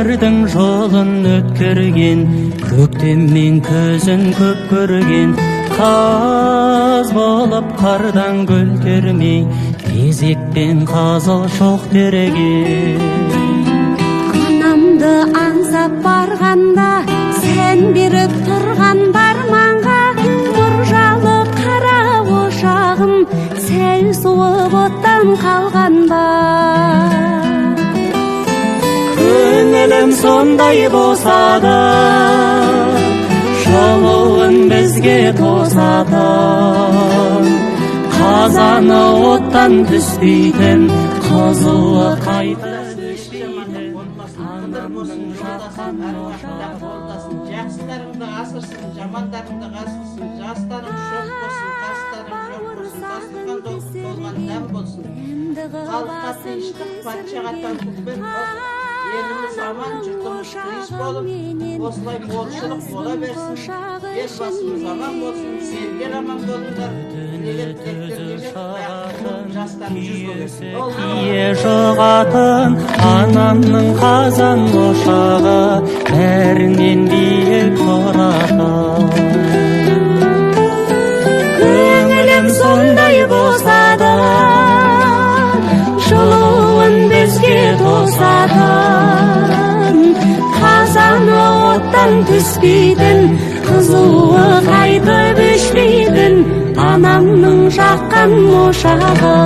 өмірдің жолын өткерген, көктеммен көзін көп көрген, қаз болып қардан гүл термей, кезекпен қызыл шоқ тереген. Анамды аңсап барғанда, сен беріп тұрған барманға, мұржалы қара ошағым сәл суып оттан қалған ба. Көңілім сондай болса да, жылуын бізге тосатын, қазаны оттан түспейтін, қызуы қайта түспейтін, анамның жаққан ошағы. Жақсыларыңды асырсын, жамандарыңды қасырсын, жастарың шоқ болсын, қастарың жоқ болсын, дастархан толған дәм болсын. Халыққа тыныштық, патшаға тәуекел бол. Еліміз аман, жұртымыз тыныш болып, осылай молшылық бола берсін. Елбасымыз аман болсын, сендер аман болыңдар. Ие жоғатын анамның қазан ошағы, бәрінен биік тұратын. Көңілім сондай болса да, жылуын бізге тосатын, қазаны оттан түспейтін, қызуы қайтып өшпейтін, анамның жаққан ошағы.